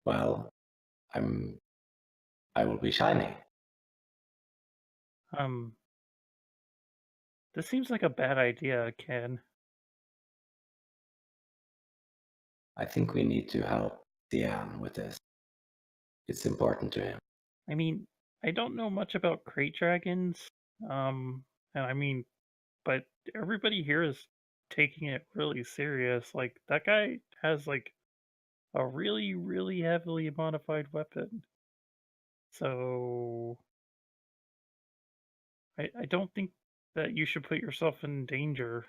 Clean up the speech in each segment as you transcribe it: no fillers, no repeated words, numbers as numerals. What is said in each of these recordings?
Well, I'm. I will be shiny. Um, this seems like a bad idea, Ken. I think we need to help Diane with this. It's important to him. I mean, I don't know much about crate dragons. And I mean, but everybody here is taking it really serious. Like that guy has like a really, really heavily modified weapon. So I don't think that you should put yourself in danger.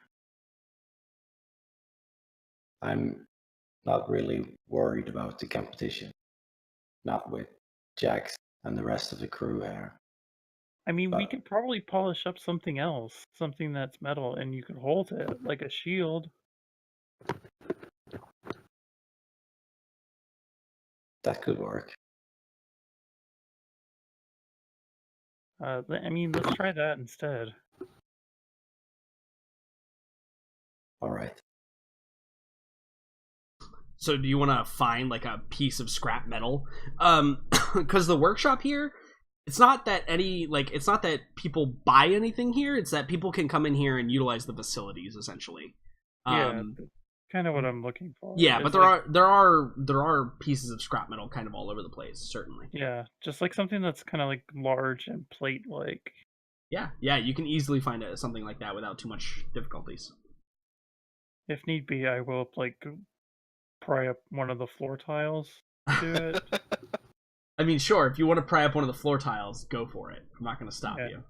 I'm not really worried about the competition. Not with Jax and the rest of the crew here. I mean, we But could probably polish up something else, something that's metal, and you could hold it like a shield. that could work. I mean, let's try that instead. All right. So do you want to find like a piece of scrap metal? Because the workshop here, it's not that it's not that people buy anything here. It's that people can come in here and utilize the facilities essentially. Yeah, Um, kind of what I'm looking for. yeah, but Is there are pieces of scrap metal kind of all over the place. Certainly. yeah, just like something that's kind of like large and plate-like. Yeah, you can easily find something like that without too much difficulties. If need be, I will like pry up one of the floor tiles to do it. I mean, sure, if you want to pry up one of the floor tiles, go for it. I'm not going to stop Yeah, you.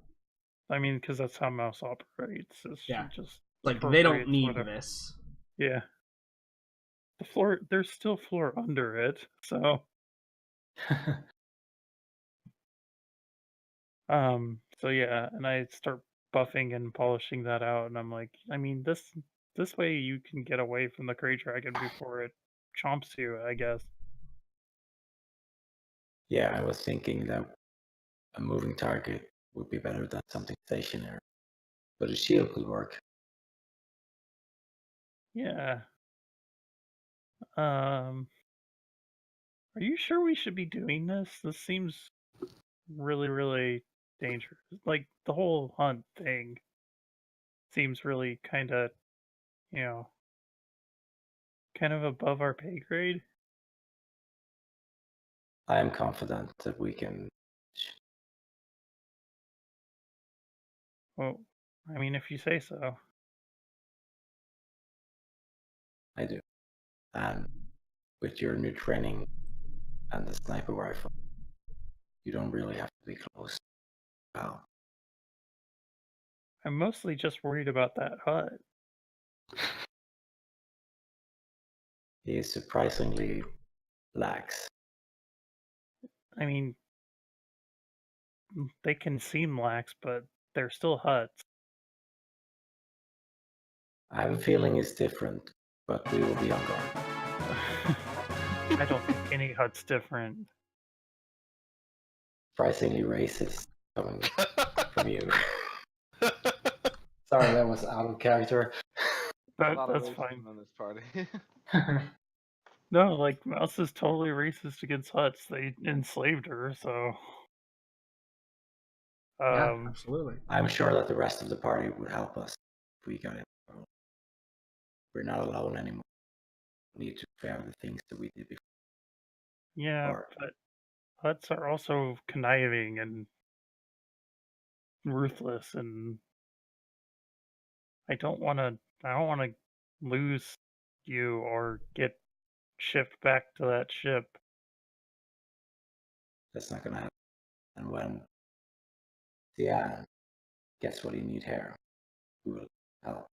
I mean, because that's how mouse operates. Is she Yeah, just like they don't appropriates need whatever. this. Yeah, the floor. There's still floor under it, so so yeah, and I start buffing and polishing that out, and I'm like, I mean, this way you can get away from the Krayt Dragon before it chomps you, I guess. Yeah, I was thinking that a moving target would be better than something stationary. But a shield could work. Yeah. Um, are you sure we should be doing this? This seems really, really dangerous. Like the whole hunt thing seems really kind of, you know, kind of above our pay grade. I am confident that we can. Well, I mean, if you say so. I do. And with your new training and the sniper rifle, you don't really have to be close. Wow. I'm mostly just worried about that hut. He is surprisingly lax. I mean, they can seem lax, but they're still huts. I have a feeling it's different, but we will be on guard. I don't think any hut's different. Surprisingly racist coming from you. Sorry, that was out of character. A lot of That's racism fine. in this party. No, like Mouse is totally racist against huts. They enslaved her, so Yeah, absolutely. I'm sure that the rest of the party would help us if we got in trouble. We're not alone anymore. We need to fare the things that we did before. yeah, Or but huts are also conniving and ruthless, and I don't want to lose you or get shipped back to that ship. that's not gonna happen. And when Diane gets what he needs here, we will help.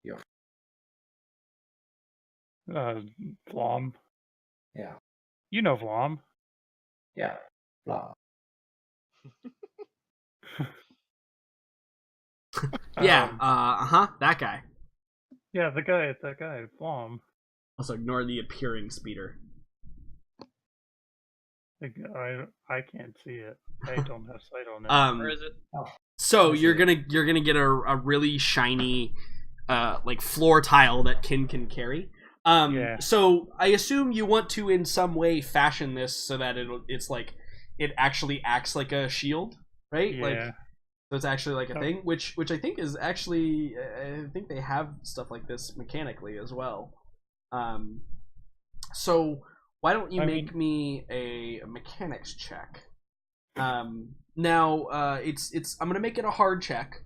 Your Uh, Vlom. yeah, You know Vlom. yeah, blah. Yeah, Um, that guy. yeah, that guy, Vlom. Also, ignore the appearing speeder. Like, I can't see it. I don't have sight on it. Where is it? Oh, So I see you're it. gonna get a really shiny like floor tile that Kin can carry. Yeah. So I assume you want to in some way fashion this so that it's like it actually acts like a shield, right? Like Yeah. so it's actually like a Oh. thing, which I think is actually I think they have stuff like this mechanically as well. So why don't you make me a mechanics check? Now it's I'm gonna make it a hard check.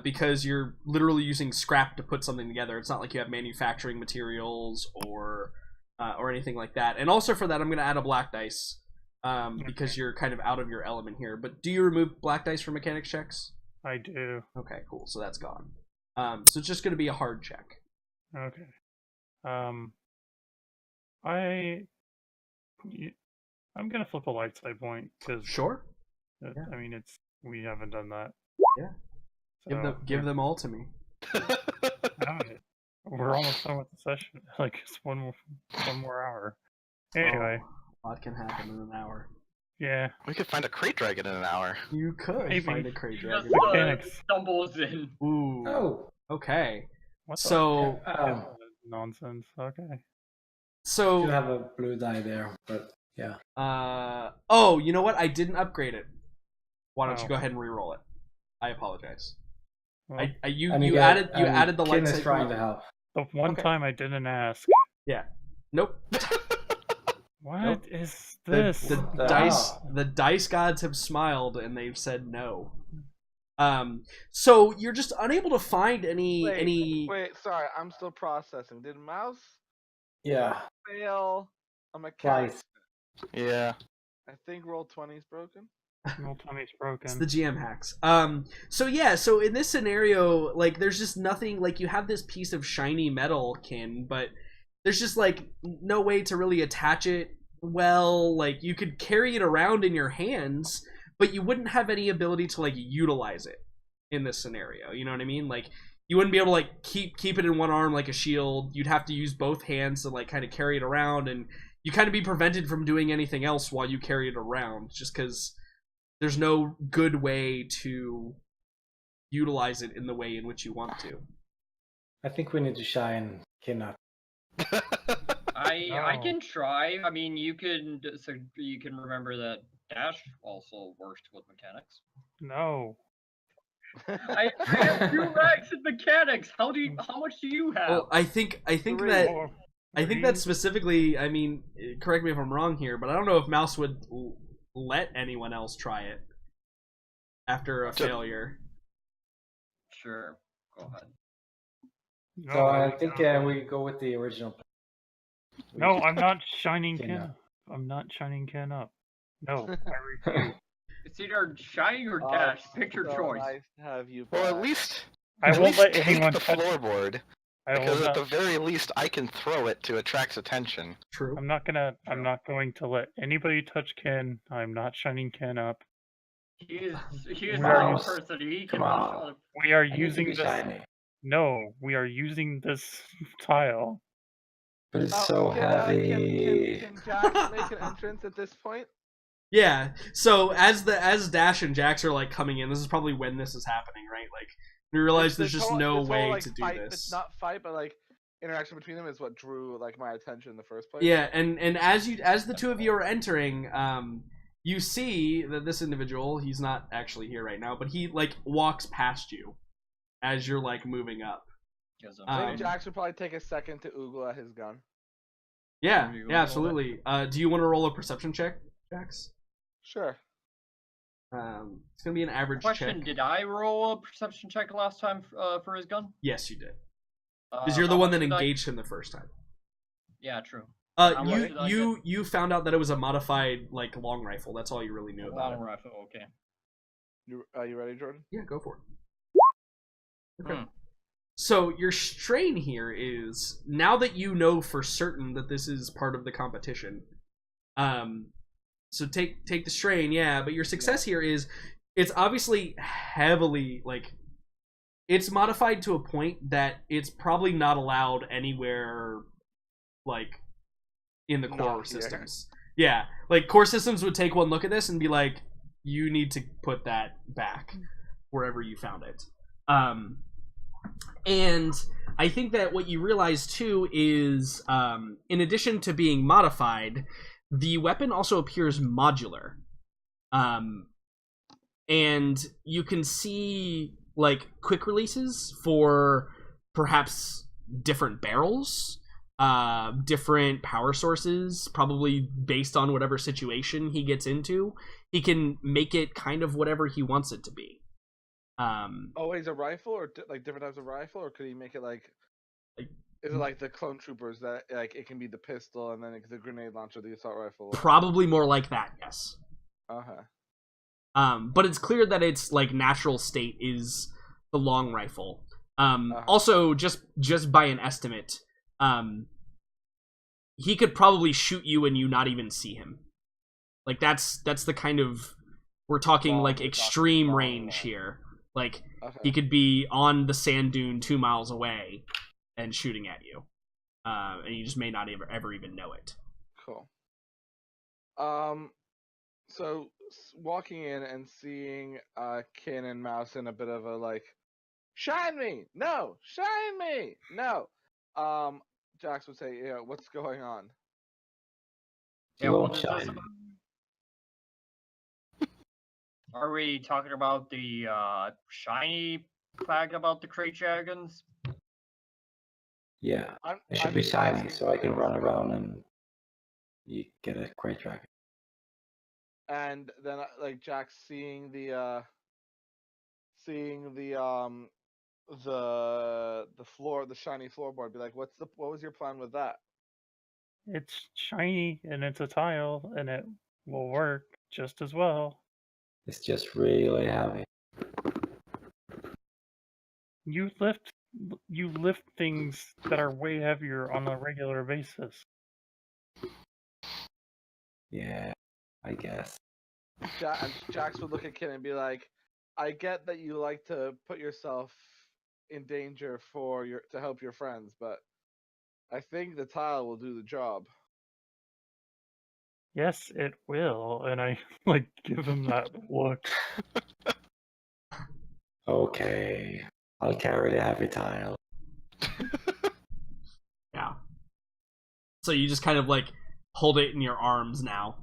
Because you're literally using scrap to put something together. It's not like you have manufacturing materials or anything like that. And also for that, I'm going to add a black dice because you're kind of out of your element here. But do you remove black dice for mechanics checks? I do. Okay, cool. So that's gone. So it's just going to be a hard check. Okay. I'm gonna flip a light side point because Sure. I mean we haven't done that. Yeah. So, Give them all to me. We're almost done with the session. Like it's one more hour. Anyway, a lot can happen in an hour. yeah. We could find a crate dragon in an hour. You could Maybe. find a crate dragon. Just Mechanics. stumbles in. Ooh. Oh, Okay. What the So nonsense. Okay. so you have a blue die there, but yeah. Oh, you know what? I didn't upgrade it. Why don't you Oh. go ahead and re-roll it? I apologize. Well, You And added the Kin light is trying to help. the one Okay. time I didn't ask. Yeah. Nope. What is The, this? the dice gods have smiled and they've said no. So you're just unable to find any. Wait, sorry, I'm still processing. Did Mouse Yeah, fail a mechanic? twice. Yeah. I think roll 20 is broken. Roll 20's broken. It's the GM hacks. So yeah, so in this scenario, like there's just nothing, like you have this piece of shiny metal, Kin, but there's just like no way to really attach it well. Like you could carry it around in your hands, but you wouldn't have any ability to like utilize it in this scenario. You know what I mean? Like you wouldn't be able to like keep it in one arm like a shield. You'd have to use both hands to like kind of carry it around, and you kind of be prevented from doing anything else while you carry it around, just because there's no good way to utilize it in the way in which you want to. I think we need to shine Kin up. I No. can try. I mean, you can remember that Dash also works with mechanics. No. I have 2 racks in mechanics. How much do you have? Well, I think Three. that Or- I think that specifically, I mean, correct me if I'm wrong here, but I don't know if Mouse would let anyone else try it after a failure. Sure, go ahead. No, So I think we go with the original plan. We No, keep I'm not shining Kin Ken up. up. I'm not shining Ken up. No, I refuse. It's either Shining or Dash. Pick your So choice. Nice to have you Well, back. at least I won't let take anyone the touch. floorboard, I will because at not. the very least I can throw it to attract attention. True. I'm not going to let anybody touch Ken. I'm not shining Ken up. He is We the are only use- person. He Come can on. We are I need to using be this. shiny, No, we are using this tile. but it's so heavy. Can Jack make an entrance at this point? Yeah. So as Dash and Jax are like coming in, this is probably when this is happening, right? Like we realize there's This just whole- no this whole, way like, to do fight, this. It's not fight, but like interaction between them is what drew like my attention in the first place. Yeah, and as the two of you are entering, you see that this individual, he's not actually here right now, but he like walks past you as you're like moving up. Yes, I Um, think Jax would probably take a second to oogle at his gun. Yeah, You yeah, roll absolutely. Do you want to roll a perception check, Jax? Sure. It's gonna be an average Question: check. Did I roll a perception check last time for his gun? Yes, you did. Because you're the How one much that did I- engaged him the first time. Yeah, true. How much did I You found out that it was a modified like long rifle. That's all you really knew about Long it. rifle. Okay. You ready, Jordan? Yeah, go for it. Okay. So your strain here is, now that you know for certain that this is part of the competition, so take the strain, yeah, but your success here is, it's obviously heavily, like, it's modified to a point that it's probably not allowed anywhere, like, in the Not core here. systems. Yeah, like, core systems would take one look at this and be like, you need to put that back wherever you found it. And I think that what you realize too is, in addition to being modified, the weapon also appears modular. And you can see like quick releases for perhaps different barrels, different power sources, probably based on whatever situation he gets into. He can make it kind of whatever he wants it to be. Always a rifle, or like different types of rifle, or could he make it like? Is it like the clone troopers that like it can be the pistol and then the grenade launcher, the assault rifle? Probably more like that, yes. Okay. But it's clear that its like natural state is the long rifle. Also, just by an estimate, he could probably shoot you and you not even see him. Like that's the kind of, we're talking like extreme range here. Like he could be on the sand dune 2 miles away and shooting at you, and you just may not ever even know it. Cool. So walking in and seeing Kin and Mouse in a bit of a like, shine me, no, shine me, no. Jax would say, yeah, what's going on? You Yeah, won't what is this shine. about? Are we talking about the shiny flag about the crate dragons? Yeah, I'm it should be just shiny asking so I can because- run around and you get a crate dragon. And then like Jax seeing the floor, the shiny floorboard, be like, what was your plan with that? It's shiny and it's a tile and it will work just as well. It's just really heavy. You lift things that are way heavier on a regular basis. Yeah, I guess. And Jax would look at Kin and be like, I get that you like to put yourself in danger to help your friends, but I think the tile will do the job. Yes, it will, and I like give him that look. Okay, I'll carry the heavy tile. Yeah. So you just kind of like hold it in your arms now.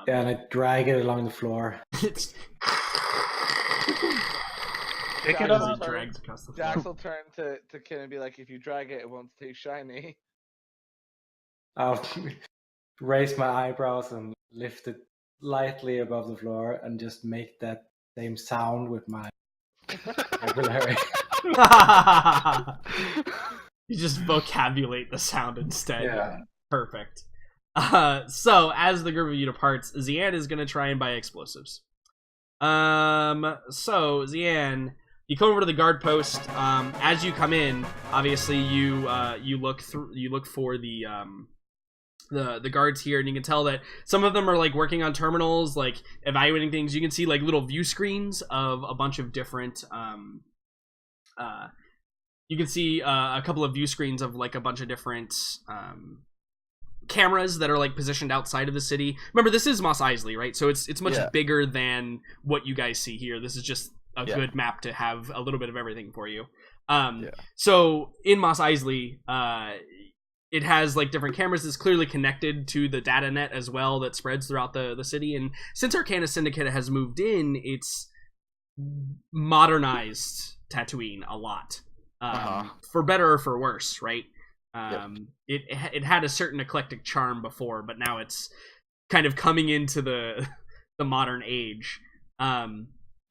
Yeah, and I drag it along the floor. It's Pick it Jax up. will drags across the Jax floor. will turn to Kin and be like, if you drag it, it won't stay shiny. I'll raise my eyebrows and lift it lightly above the floor and just make that same sound with my vocabulary. You just vocabulate the sound instead. Yeah. Perfect. So as the group of you departs, Zian is gonna try and buy explosives. So Zian, you come over to the guard post. As you come in, obviously you look for the guards here, and you can tell that some of them are like working on terminals, like evaluating things. You can see like little view screens of a bunch of different you can see a couple of view screens of like a bunch of different cameras that are like positioned outside of the city. Remember, this is Mos Eisley, right? So it's much bigger than what you guys see here. This is just a good map to have a little bit of everything for you. So in Mos Eisley, it has like different cameras that's clearly connected to the data net as well that spreads throughout the city. And since Arcana Syndicate has moved in, it's modernized Tatooine a lot, for better or for worse, right? It had a certain eclectic charm before, but now it's kind of coming into the modern age.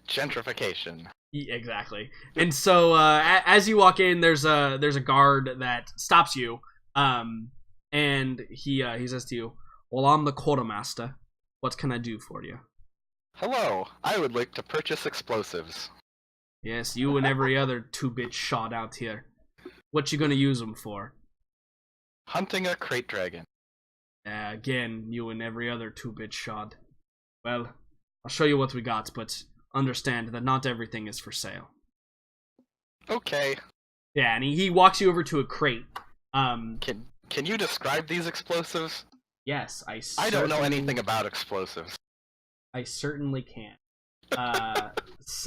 Gentrification. Exactly. And so as you walk in, there's a guard that stops you, and he says to you, "Well, I'm the quartermaster. What can I do for you?" Hello, I would like to purchase explosives. Yes, you and every other 2-bit shot out here. What you gonna use them for? Hunting a crate dragon. Again, you and every other 2-bit shot. Well, I'll show you what we got, but understand that not everything is for sale. Okay. Yeah, and he walks you over to a crate. Can you describe these explosives? Yes, I don't know anything about explosives. I certainly can.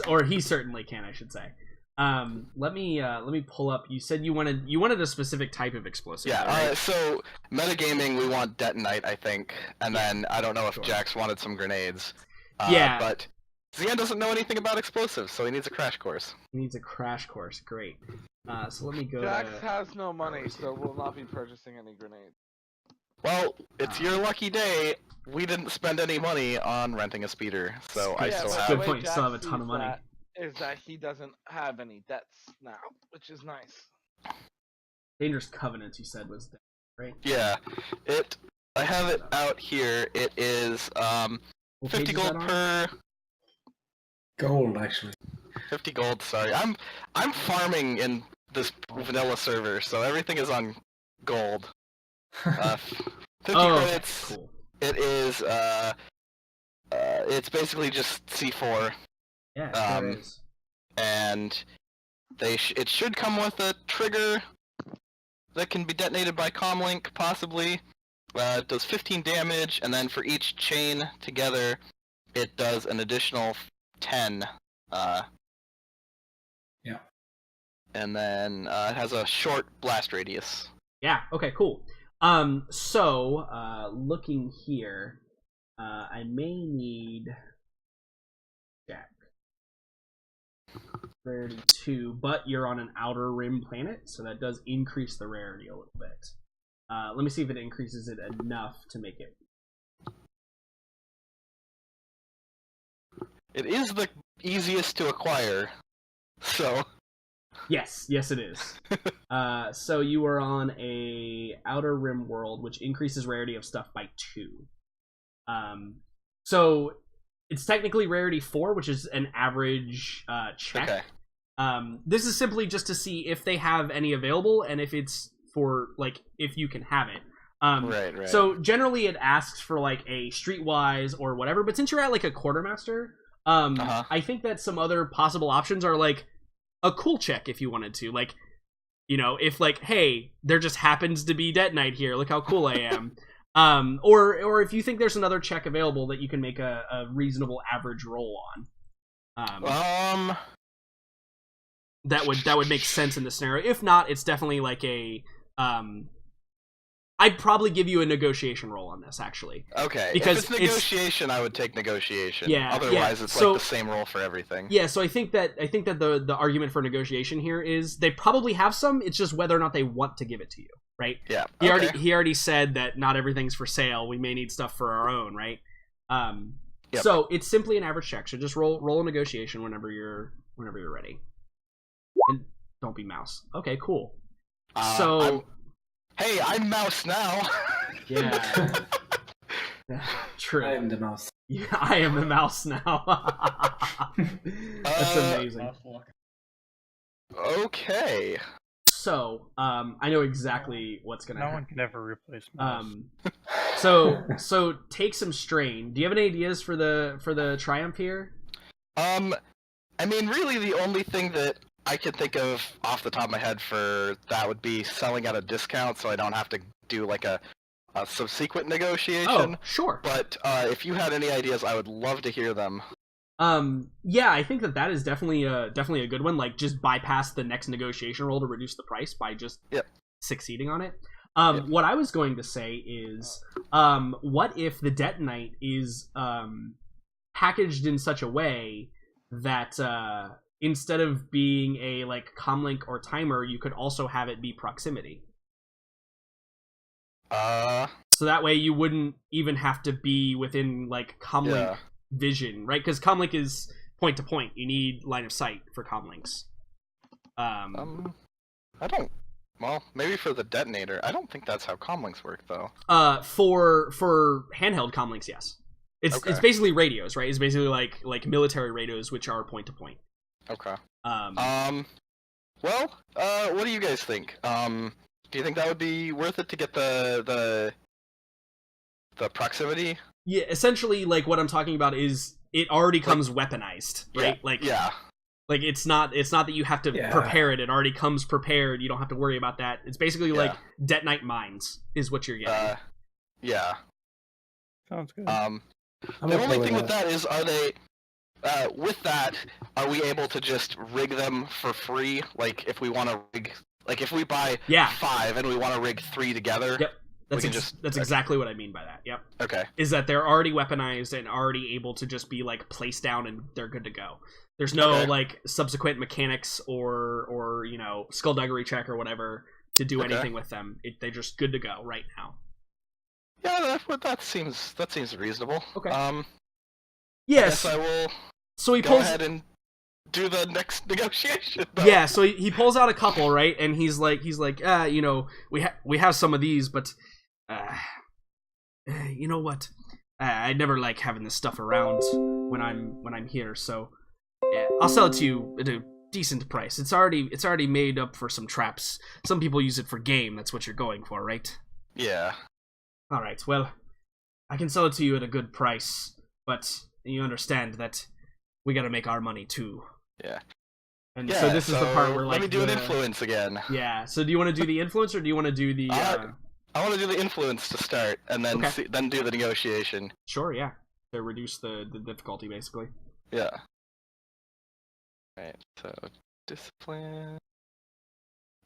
Or he certainly can, I should say. Let me pull up. You said you wanted a specific type of explosive. Yeah, right? so metagaming, we want detonite, I think, and then I don't know if Sure. Jax wanted some grenades. Yeah. But Zian doesn't know anything about explosives, so he needs a crash course. He needs a crash course. Great. So let me go. Jax to... has no money, so we'll not be purchasing any grenades. Well, it's your lucky day. We didn't spend any money on renting a speeder, so I Yeah, still but have. the Good way point, you still Jax have a ton of sees money. that is that he doesn't have any debts now, which is nice. Dangerous Covenants, you said, was right? Yeah, I have it out here. It is What 50 page is gold that on? per. Gold, actually. 50 gold. Sorry, I'm farming in this vanilla server, so everything is on gold. 50 Oh, credits. cool. It is it's basically just C4, Yeah, it sure Um, is. and it should come with a trigger that can be detonated by comlink, possibly. It does 15 damage, and then for each chain together, it does an additional 10. Yeah. And then it has a short blast radius. Yeah. Okay. Cool. So looking here, I may need Jack. Rarity 2, but you're on an outer rim planet, so that does increase the rarity a little bit. Let me see if it increases it enough to make it. It is the easiest to acquire, so. Yes, it is. So you are on a outer rim world, which increases rarity of stuff by 2. So it's technically rarity 4, which is an average check. Okay. This is simply just to see if they have any available and if it's for like if you can have it. Right. So generally it asks for like a streetwise or whatever, but since you're at like a quartermaster, I think that some other possible options are like a cool check if you wanted to, like, you know, if like, hey, there just happens to be detonite here, look how cool I am. Or if you think there's another check available that you can make a reasonable average roll on. That would make sense in this scenario. If not, it's definitely like a I'd probably give you a negotiation roll on this, actually. Okay, because if it's negotiation, I would take negotiation. Yeah, Otherwise, yeah. it's So, like the same roll for everything. Yeah, so I think that the argument for negotiation here is they probably have some. It's just whether or not they want to give it to you, right? Yeah. He already said that not everything's for sale. We may need stuff for our own, right? Yep. So it's simply an average check. So just roll a negotiation whenever you're ready. And don't be mouse. Okay, cool. Hey, I'm mouse now. Yeah. True. I am the mouse. Yeah, I am the mouse now. That's amazing. Okay. So, I know exactly what's gonna No happen. one can ever replace mouse. So take some strain. Do you have any ideas for the triumph here? I mean, really, the only thing that I could think of off the top of my head for that would be selling at a discount, so I don't have to do like a subsequent negotiation. Oh, sure. But if you had any ideas, I would love to hear them. Yeah, I think that is definitely a good one. Like, just bypass the next negotiation roll to reduce the price by just succeeding on it. What I was going to say is, what if the detonite is packaged in such a way that instead of being a like comlink or timer, you could also have it be proximity. So that way you wouldn't even have to be within like comlink vision, right? Because comlink is point to point. You need line of sight for comlinks. I don't. Well, maybe for the detonator. I don't think that's how comlinks work, though. For handheld comlinks, yes. It's basically radios, right? It's basically like military radios, which are point to point. Okay. Well, what do you guys think? Do you think that would be worth it to get the proximity? Yeah, essentially, like what I'm talking about is it already comes weaponized, right? Like it's not that you have to prepare it. It already comes prepared. You don't have to worry about that. It's basically like detonite mines is what you're getting. Sounds good. The only thing with that is, with that, are we able to just rig them for free? Like, if we want to rig, like if we buy Yeah. 5 and we want to rig 3 together. Yep. We That's can just that's okay. exactly what I mean by that. Yep. Okay. Is that they're already weaponized and already able to just be like placed down and they're good to go. There's no Okay. like subsequent mechanics or you know skullduggery check or whatever to do Okay. anything with them. They're just good to go right now. Yeah, that seems reasonable. Okay. I Yes. guess I will So he go pulls. ahead and do the next negotiation. Though. Yeah. So he pulls out a couple, right? And he's like, you know, we have some of these, but you know what? I never like having this stuff around when I'm here. So I'll sell it to you at a decent price. It's already made up for some traps. Some people use it for game. That's what you're going for, right? Yeah. All right. Well, I can sell it to you at a good price, but you understand that we got to make our money too. Yeah. And Yeah. so this is the part where like let me do an the- influence again. Yeah. So do you want to do the influence or do you want to do the? I want to do the influence to start, and then Okay. then do the negotiation. Sure. Yeah. To reduce the difficulty, basically. Yeah. Right. So discipline.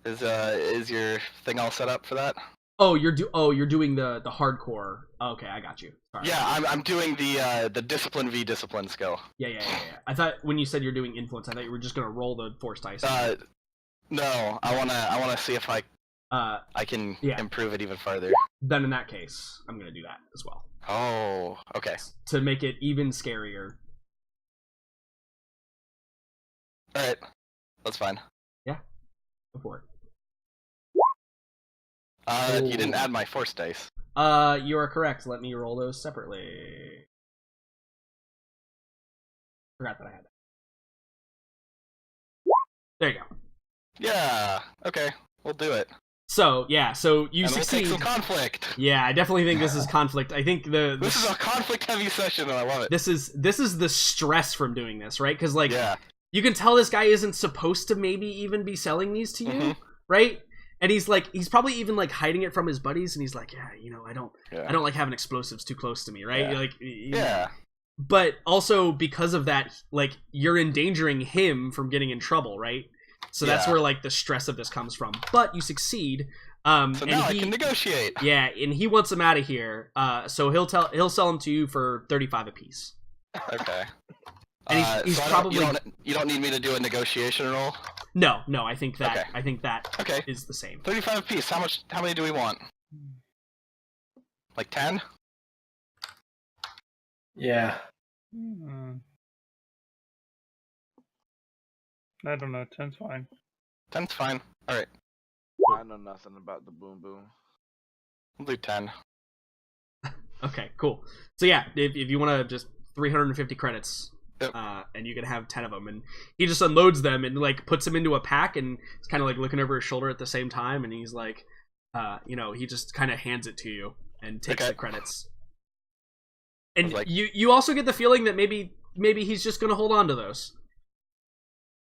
Is your thing all set up for that? Oh, you're doing the hardcore. Okay, I got you. Sorry. Yeah, I'm doing the discipline v discipline skill. Yeah. I thought when you said you're doing influence, I thought you were just gonna roll the force dice. No, I wanna see if I can yeah. improve it even further. Then in that case, I'm gonna do that as well Oh, okay. to make it even scarier. All right, that's fine. Go for it. You didn't add my force dice. You are correct. Let me roll those separately. Forgot that I had that. There you go. Yeah. Okay, we'll do it. So yeah, so you And we'll succeed. take some conflict. Yeah, I definitely think this is conflict. I think This is a conflict-heavy session, and I love it. this is the stress from doing this, right? Because like Yeah. you can tell this guy isn't supposed to maybe even be selling these to you, Mhm. right? And he's probably even like hiding it from his buddies, and he's like, yeah, you know, I don't like having explosives too close to me, right? Yeah. Like, Yeah. But also because of that, like you're endangering him from getting in trouble, right? So that's Yeah. where like the stress of this comes from. But you succeed. So and now I can negotiate. Yeah, and he wants him out of here. So he'll sell them to you for 35 apiece. Okay. And he's so probably you don't need me to do a negotiation roll. no. I think that Okay. Okay. is the same. 35 apiece. How many do we want? Like 10? Yeah. I don't know. 10's fine. 10's fine. All right. I know nothing about the boom boom. We'll do 10. Okay, cool. So yeah, if you want to just 350 credits, Yep. and you can have 10 of them, and he just unloads them and like puts them into a pack, and it's kind of like looking over his shoulder at the same time, and he's like, you know, he just kind of hands it to you and takes Okay. the credits. And Like- you also get the feeling that maybe he's just gonna hold on to those.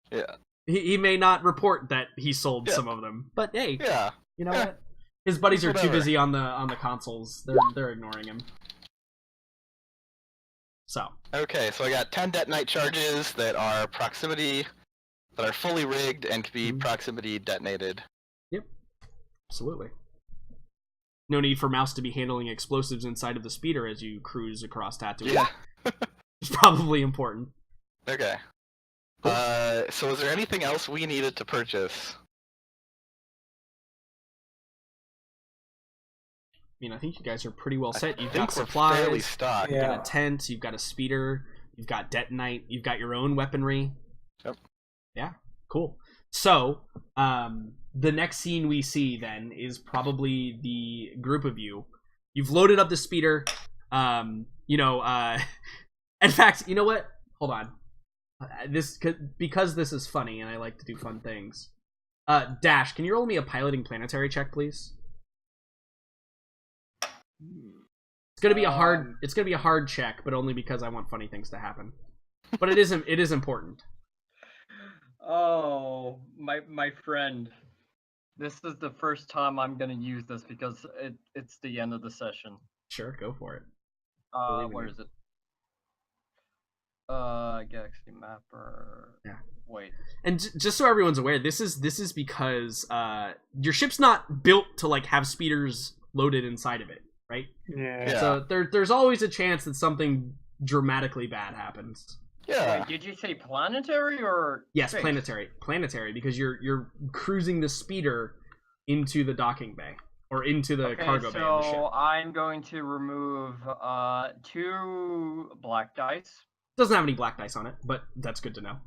Yeah. He may not report that he sold Yeah. some of them, but hey, Yeah. you know Yeah. what? His buddies are too Whatever. busy on the consoles. They're ignoring him. So Okay, so I got 10 detonite charges that are fully rigged and can be Mhm. proximity detonated. absolutely. No need for Mouse to be handling explosives inside of the speeder as you cruise across Tatooine. Yeah. It's probably important. Okay. Cool. So is there anything else we needed to purchase? I mean, I think you guys are pretty well set. You've I think got we're fairly supplies, stocked. you've got Yeah. a tent, you've got a speeder, you've got detonite, you've got your own weaponry. Yep. Yeah, cool. So, the next scene we see then is probably the group of you. You've loaded up the speeder. You know, in fact, you know what? Hold on. Because this is funny and I like to do fun things. Dash, can you roll me a piloting planetary check, please? It's gonna be a hard check, but only because I want funny things to happen. But it is important. Oh, my friend. This is the first time I'm gonna use this because it's the end of the session. Sure, go for it. Believe in Where you. is it? Galaxy Mapper. Yeah. Wait. And just so everyone's aware, this is because your ship's not built to like have speeders loaded inside of it, right? Yeah. So there's always a chance that something dramatically bad happens. Yeah. Wait, did you say planetary or Yes, space? planetary, because you're cruising the speeder into the docking bay or into the cargo bay of the ship. So I'm going to remove 2 black dice. Doesn't have any black dice on it, but that's good to know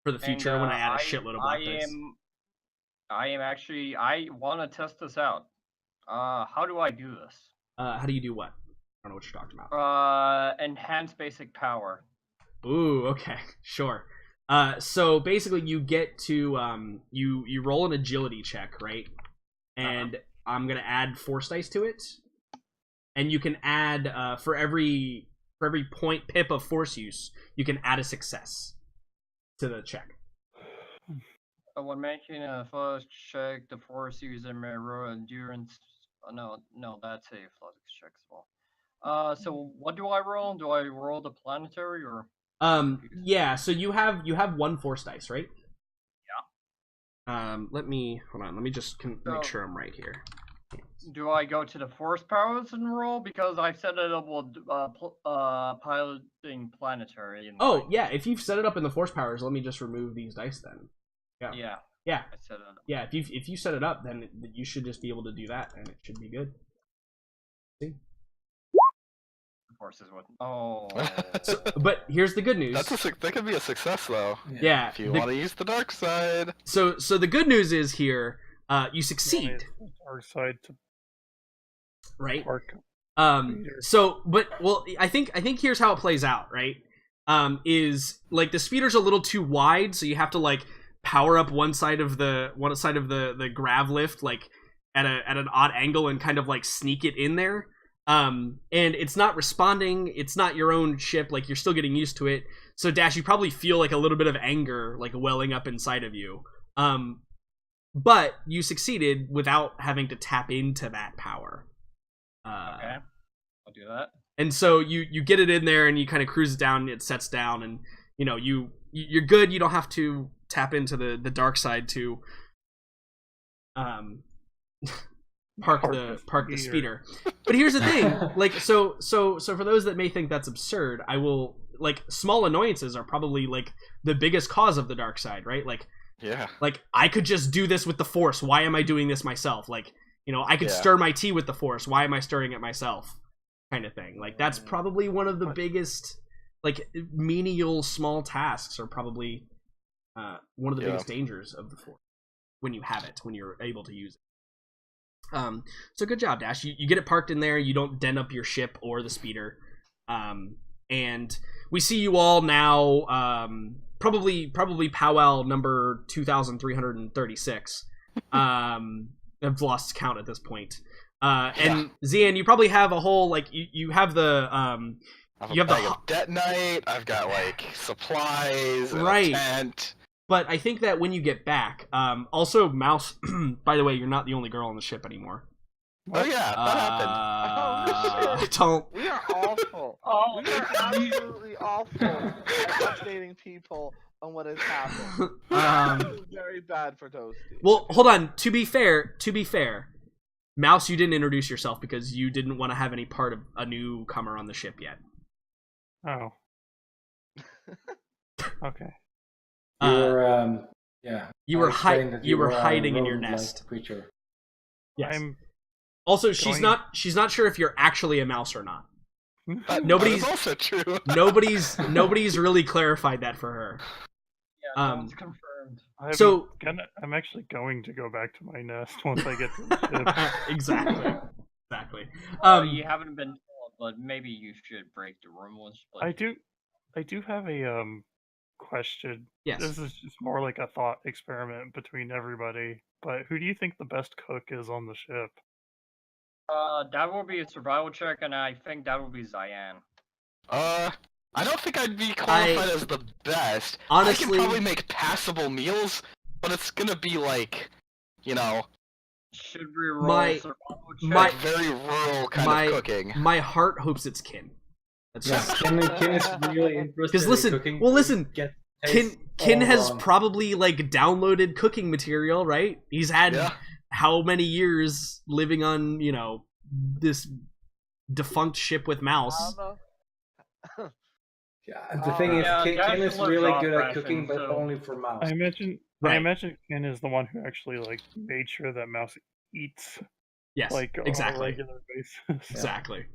for the future when I add a shitload of black dice. I want to test this out. How do I do this? How do you do what? I don't know what you're talking about. Enhance basic power. Ooh, okay, sure. So basically, you get to you roll an agility check, right? And I'm gonna add force dice to it, and you can add for every point pip of force use, you can add a success to the check. When making a first check, the force user may roll endurance. No, that's a athletics check as well. So what do I roll? Do I roll the planetary or? Yeah. So you have 1 force dice, right? Yeah. Let me just make sure I'm right here. Do I go to the force powers and roll because I've set it up with piloting planetary? Oh yeah, if you've set it up in the force powers, let me just remove these dice then. Yeah. Yeah. I set it up. Yeah. If you set it up, then you should just be able to do that, and it should be good. See. Forces with. Oh. But here's the good news. That could be a success though. Yeah. If you want to use the dark side. So the good news is here, you succeed. Dark side to right. park. So, but well, I think here's how it plays out, right? Is like the speeder's a little too wide, so you have to like power up one side of the grav lift like at an odd angle and kind of like sneak it in there. And it's not responding. It's not your own ship. Like you're still getting used to it. So Dash, you probably feel like a little bit of anger like welling up inside of you. But you succeeded without having to tap into that power. Okay, I'll do that. And so you get it in there and you kind of cruise it down. It sets down, and you know you're good. You don't have to tap into the dark side to park the speeder. But here's the thing, like so for those that may think that's absurd, I will like small annoyances are probably like the biggest cause of the dark side, right? Like yeah, like I could just do this with the force. Why am I doing this myself? Like, you know, I could stir my tea with the force. Why am I stirring it myself? Kind of thing. Like that's probably one of the biggest like menial small tasks are probably one of the biggest dangers of the force when you have it, when you're able to use it. So good job, Dash. You get it parked in there. You don't dent up your ship or the speeder. And we see you all now. Probably powwow number 2,336. I've lost count at this point. And Zian, you probably have a whole like you have the you have the detonite. I've got like supplies, right? A tent. But I think that when you get back, also Mouse. By the way, you're not the only girl on the ship anymore. Oh yeah, that happened. Don't. We are awful. We are absolutely awful at updating people on what has happened. This is very bad for Toasty. Well, hold on. To be fair, Mouse, you didn't introduce yourself because you didn't want to have any part of a newcomer on the ship yet. Oh. Okay. You were hiding in your nest. Creature. Yes. Also, she's not sure if you're actually a mouse or not. Nobody's also true. nobody's really clarified that for her. Yeah, it's confirmed. I'm actually going to go back to my nest once I get to the ship. Exactly. You haven't been told, but maybe you should break the rumors. But... I do have a question. Yes. This is just more like a thought experiment between everybody. But who do you think the best cook is on the ship? That will be a survival check, and I think that will be Cyan. I don't think I'd be qualified as the best. Honestly, I can probably make passable meals, but it's gonna be like, you know, should we roll survival check? Very rural kind of cooking. My heart hopes it's Kim. That's Yeah, just Kin is really interested because listen. in cooking. Well, to listen. get Kin taste all has wrong. probably like downloaded cooking material, right? He's had Yeah. how many years living on this defunct ship with I Mouse? don't know. Yeah, and the thing is, Yeah, Kin Dash is lives really off good at ration, cooking, but so- only for Mouse. I imagine Ken is the one who actually like made sure that Mouse eats Yes, like on a exactly, regular basis. exactly.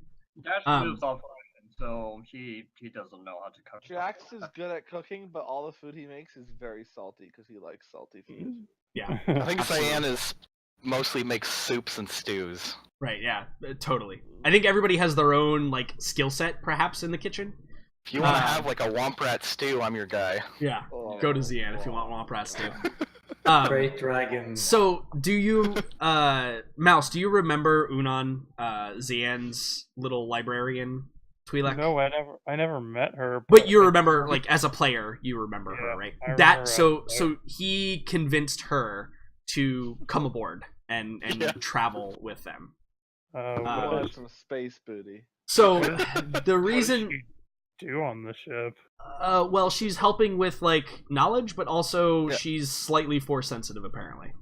Dash Um, lives off ration, so he doesn't know how to cook. Jax is good at cooking, but all the food he makes is very salty because he likes salty food. Yeah, I think Absolutely. Cyan is mostly makes soups and stews. right. Yeah, totally. I think everybody has their own like skill set, perhaps, in the kitchen. If you want to Um, have like a Womp Rat stew, I'm your guy. Yeah, Oh, go to Zian if you want Womp Rat stew. Great dragon. So, do you, Mouse? Do you remember Unan, Zian's little librarian, Twi'lek? No, I never met her. But you remember, like, as a player, you remember her, Yeah, right? I remember That as a so player. he convinced her to come aboard and Yeah. travel with them. What Uh, does- some space booty. So What the what does reason, she do on the ship? well, she's helping with like knowledge, but also Yeah. she's slightly force sensitive, apparently.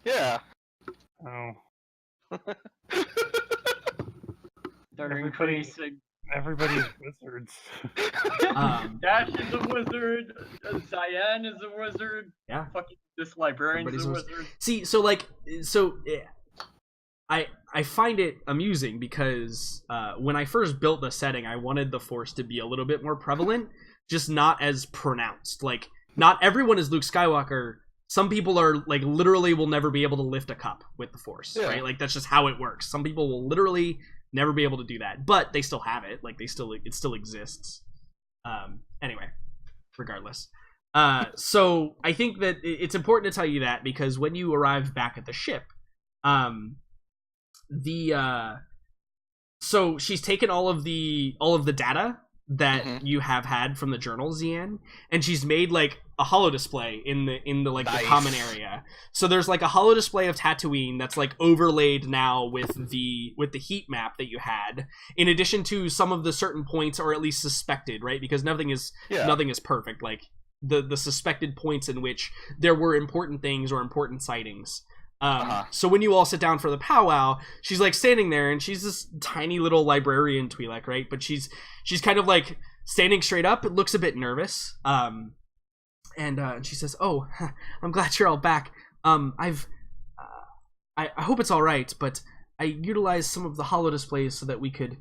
Yeah. Oh, They're Everybody- increasing. everybody's wizards. Dash is a wizard. Cyan is a wizard. Yeah. Fucking this librarian's Everybody's a a wizard. See, I find it amusing because when I first built the setting, I wanted the Force to be a little bit more prevalent, just not as pronounced. Like, not everyone is Luke Skywalker. Some people are like literally will never be able to lift a cup with the Force, Yeah. right? Like that's just how it works. Some people will literally never be able to do that, but they still have it. Like it still exists. Anyway, regardless. So I think that it's important to tell you that because when you arrive back at the ship, so she's taken all of the data that Mhm. you have had from the journal, Zian, and she's made like a holo display in the like the Nice. common area. So there's like a holo display of Tatooine that's like overlaid now with the heat map that you had, in addition to some of the certain points, or at least suspected, right? Because nothing is perfect. Like the suspected points in which there were important things or important sightings. So when you all sit down for the powwow, she's like standing there, and she's this tiny little librarian Twi'lek, right? But she's kind of like standing straight up. It looks a bit nervous. And she says, "Oh, I'm glad you're all back. I hope it's all right, but I utilized some of the holo displays so that we could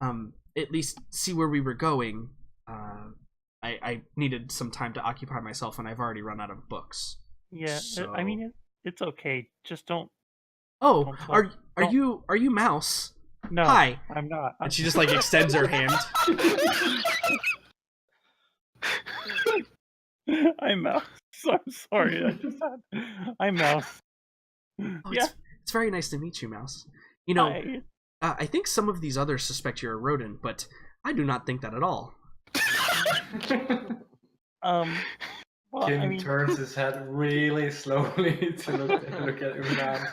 at least see where we were going. I needed some time to occupy myself, and I've already run out of books." Yeah, So- I mean it's okay. Just don't. Oh, Don't are don't- you Mouse? No, Hi. I'm not. And she just like extends her hand. I'm Mouse. I'm sorry. I'm Mouse. Oh, Yeah. it's very nice to meet you, Mouse. You know, Hi. I think some of these others suspect you're a rodent, but I do not think that at all. Well, Kin I mean, turns his head really slowly to look at Unan,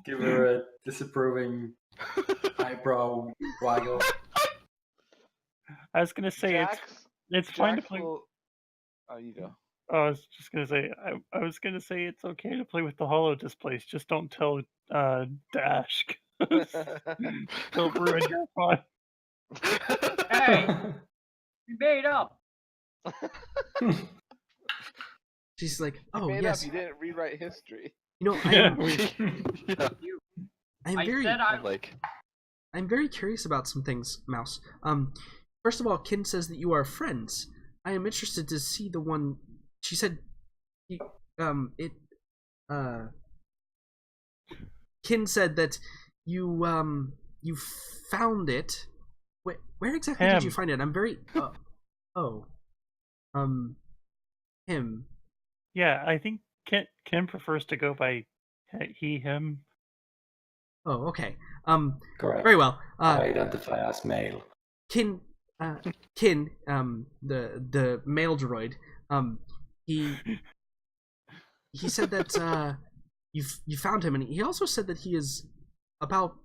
give her a disapproving eyebrow waggle. I was gonna say Jax, it's fine to Jax play. will... Oh, you go. I was just gonna say I was gonna say it's okay to play with the holo displays. Just don't tell Dash. 'Cause He'll ruin your fun. Hey, you made up. She's like, You "Oh made yes, up, you didn't rewrite history. you know, Yeah, Yeah. I'm I very said I Like, I'm very curious about some things, Mouse. First of all, Kin says that you are friends. I am interested to see the one. She said, Kin said that you found it. Where exactly did you Him. find it? I'm very. Him. Yeah, I think Ken prefers to go by he him. Oh, okay. Correct. Very well. I identify as male. Kin, the male droid, he said that you found him, and he also said that he is about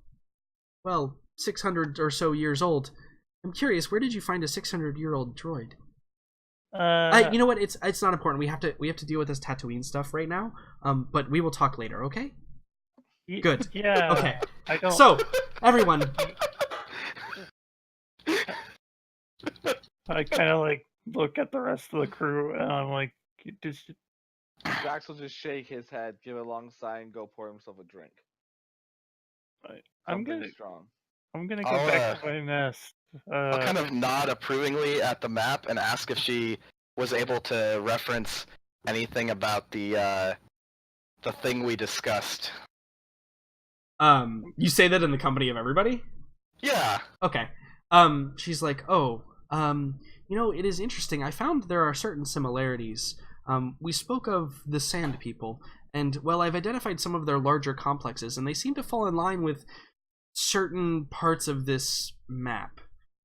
600 or so years old. I'm curious, where did you find a 600-year-old droid? You know what? It's not important. We have to deal with this Tatooine stuff right now. But we will talk later. Okay? Good. Yeah. Okay. I don't. So, everyone. I kind of like look at the rest of the crew, and I'm like, just Jax will just shake his head, give a long sigh, and go pour himself a drink. I'm Something gonna strong. go I'll, back to my nest. I'll kind of nod approvingly at the map and ask if she was able to reference anything about the thing we discussed. You say that in the company of everybody? Yeah. Okay. She's like, oh, you know, it is interesting. I found there are certain similarities. We spoke of the Sand People, and, well, I've identified some of their larger complexes, and they seem to fall in line with certain parts of this map.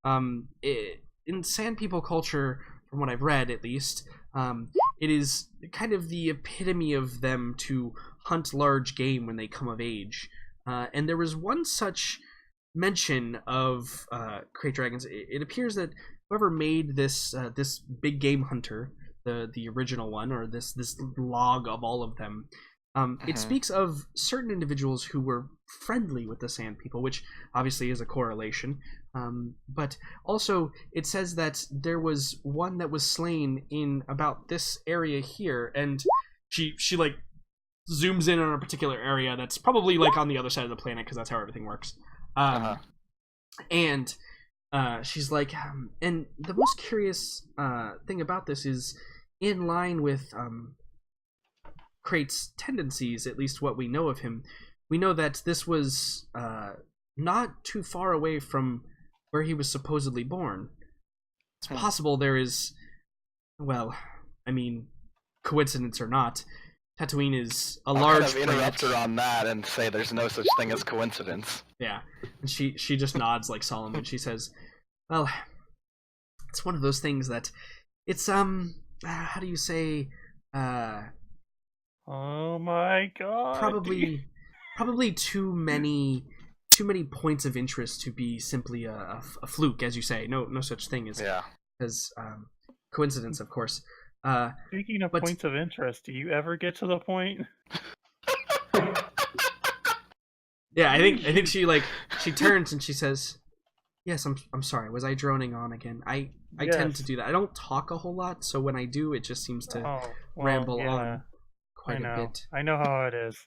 In Sand People culture, from what I've read at least, it is kind of the epitome of them to hunt large game when they come of age. And there was one such mention of crate dragons. It appears that whoever made this this big game hunter, the original one, or this log of all of them, it speaks of certain individuals who were friendly with the Sand People, which obviously is a correlation. But also it says that there was one that was slain in about this area here, and she like zooms in on a particular area that's probably like on the other side of the planet, because that's how everything works. And she's like, and the most curious thing about this is in line with Krait's tendencies, at least what we know of him. We know that this was not too far away from where he was supposedly born. It's possible there is, well, I mean, coincidence or not, Tatooine is a large kind of interrupt planet. her on that and say there's no such thing as coincidence. Yeah, and she just nods like Solomon. She says, well, it's one of those things that it's how do you say, oh my god, probably too many points of interest to be simply a fluke, as you say. No such thing as coincidence, of course. Speaking of points of interest, do you ever get to the point? Yeah, I think she turns and she says, "Yes, I'm sorry. Was I droning on again? I Yes. tend to do that. I don't talk a whole lot, so when I do, it just seems to ramble on quite a bit. I know how it is.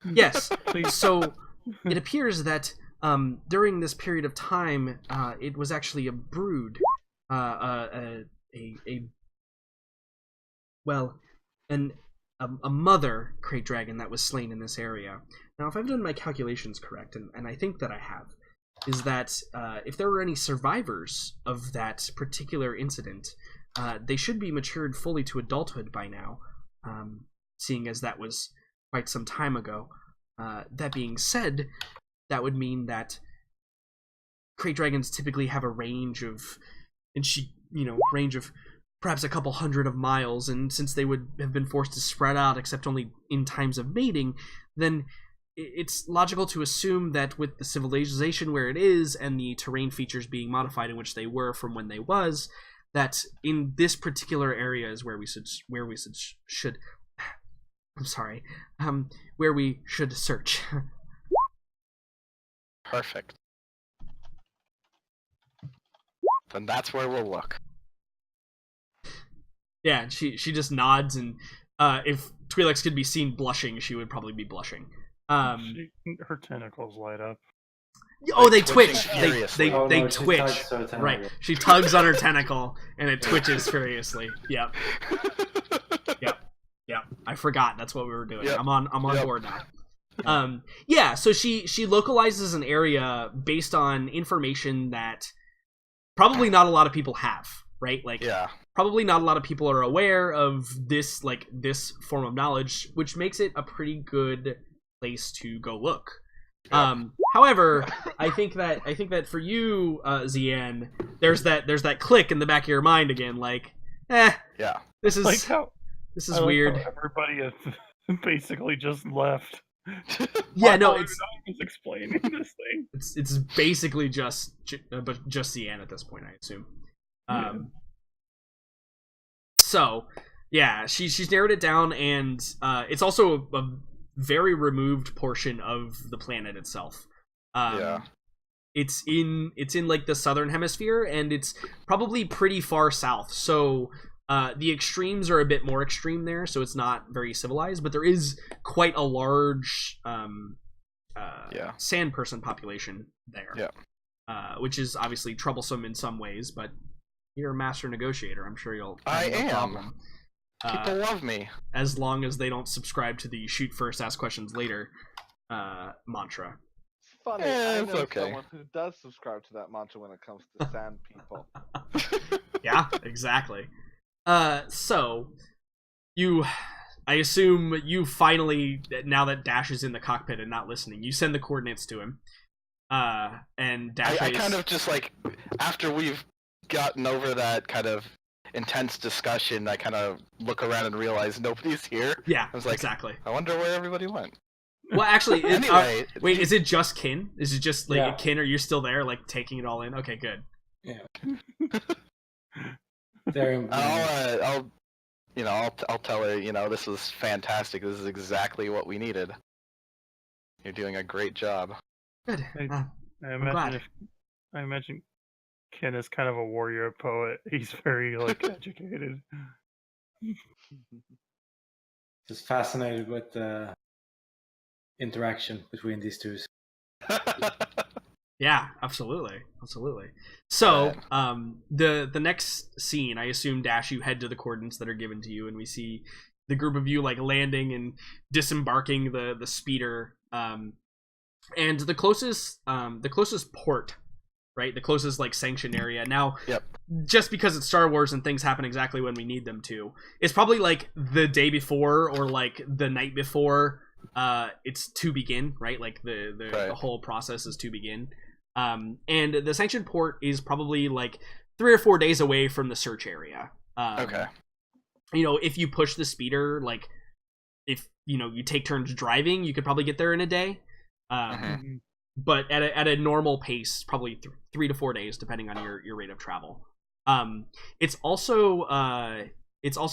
Yes. Please. So it appears that during this period of time, it was actually a brood, a mother crate dragon that was slain in this area. Now, if I've done my calculations correct, and I think that I have, is that if there were any survivors of that particular incident, they should be matured fully to adulthood by now, seeing as that was quite some time ago. That being said, that would mean that crate dragons typically have a range of perhaps a couple hundred of miles, and since they would have been forced to spread out except only in times of mating, then it's logical to assume that with the civilization where it is and the terrain features being modified in which they were from when they was, that in this particular area is where we should search. Perfect. Then that's where we'll look. Yeah, and she just nods, and if Twi'leks could be seen blushing, she would probably be blushing. Her tentacles light up. Oh, they twitch. Furiously. They She twitch. tugs her tentacle. Right. She tugs on her tentacle, and it twitches furiously. Yep. I forgot. That's what we were doing. Yep. I'm on board now. Yeah. So she localizes an area based on information that probably not a lot of people have. Right. Like. Yeah. Probably not a lot of people are aware of this form of knowledge, which makes it a pretty good place to go look. However, I think that for you, Zian, there's that click in the back of your mind again, like, Yeah. this is Like how this is weird. Everybody has basically just left. Yeah, no, I was explaining this thing. it's basically just Cyan at this point, I assume. So, yeah, she's narrowed it down, and it's also a very removed portion of the planet itself. Yeah. It's in like the southern hemisphere, and it's probably pretty far south. So the extremes are a bit more extreme there, so it's not very civilized. But there is quite a large sand person population there. Yeah. Which is obviously troublesome in some ways, but you're a master negotiator. I'm sure you'll I have no am. problem. People love me. As long as they don't subscribe to the shoot first, ask questions later mantra. It's funny. Yeah, I it's know okay. someone who does subscribe to that mantra when it comes to sand people. Yeah, exactly. So I assume you finally, now that Dash is in the cockpit and not listening, you send the coordinates to him. And Dash I kind of just like, after we've gotten over that kind of intense discussion, I kind of look around and realize nobody's here. Yeah, I was like, exactly. I wonder where everybody went. Well, actually, Anyway, wait, is it just Kin? Is it just like Yeah. Kin? Are you still there, like taking it all in? Okay, good. Yeah. Very. I'll tell her, this was fantastic. This is exactly what we needed. You're doing a great job. Good. I glad. imagine Ken is kind of a warrior poet. He's very like educated. Just fascinated with the interaction between these two. Yeah, absolutely. So, Right. the next scene, I assume, Dash, you head to the coordinates that are given to you, and we see the group of you like landing and disembarking the speeder, and the closest port, right? The closest like sanctioned area. Now, Yep. just because it's Star Wars and things happen exactly when we need them to, it's probably like the day before or like the night before. It's to begin, right? Like the whole process is to begin. And the sanctioned port is probably like 3 or 4 days away from the search area. Okay. If you push the speeder, like if you take turns driving, you could probably get there in a day. But at a normal pace, probably 3 to 4 days, depending on your rate of travel. It's also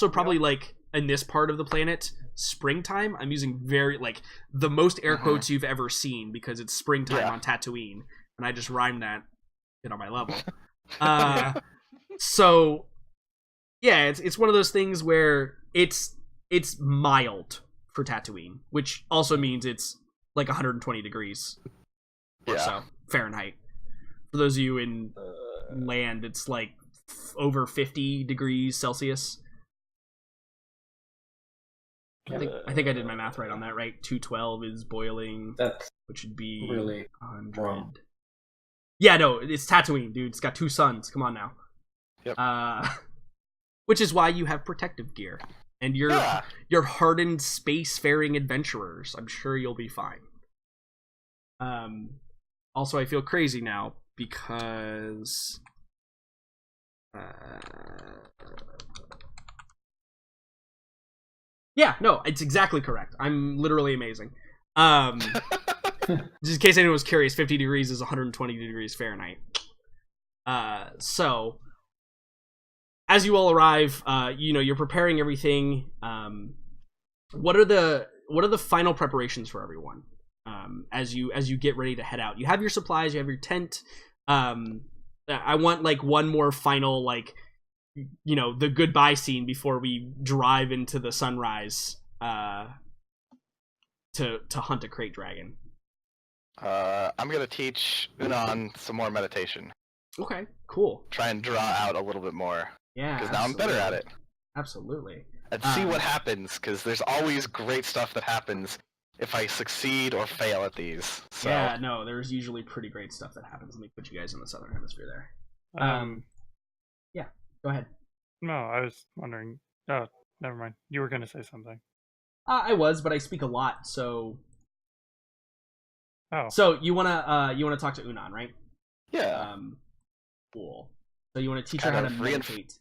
probably like in this part of the planet, springtime. I'm using very like the most air quotes you've ever seen because it's springtime on Tatooine, and I just rhymed that on my level. So yeah, it's one of those things where it's mild for Tatooine, which also means it's like 120 degrees or so Fahrenheit. For those of you in land, it's like over 50 degrees Celsius. I think I did my math right on that, right? 212 is boiling, That's which would be really 100. wrong. Yeah, no, it's Tatooine, dude. It's got 2 suns. Come on now. Yep. Which is why you have protective gear. And you're hardened spacefaring adventurers. I'm sure you'll be fine. Also, I feel crazy now because yeah, no, it's exactly correct. I'm literally amazing. Just in case anyone was curious, 50 degrees is 120 degrees Fahrenheit. So as you all arrive, you're preparing everything. What are the final preparations for everyone? As you get ready to head out, you have your supplies, you have your tent. I want like one more final like the goodbye scene before we drive into the sunrise to hunt a crate dragon. I'm gonna teach Unan some more meditation. Okay, cool. Try and draw out a little bit more. Yeah, Because now I'm better at it. Absolutely. And see what happens, because there's always great stuff that happens if I succeed or fail at these. So. Yeah, no, there's usually pretty great stuff that happens. Let me put you guys in the southern hemisphere there. Yeah, go ahead. No, I was wondering. Oh, never mind. You were gonna say something. I was, but I speak a lot, so. Oh. So you wanna talk to Unan, right? Yeah. Cool. So you want to teach her how to meditate?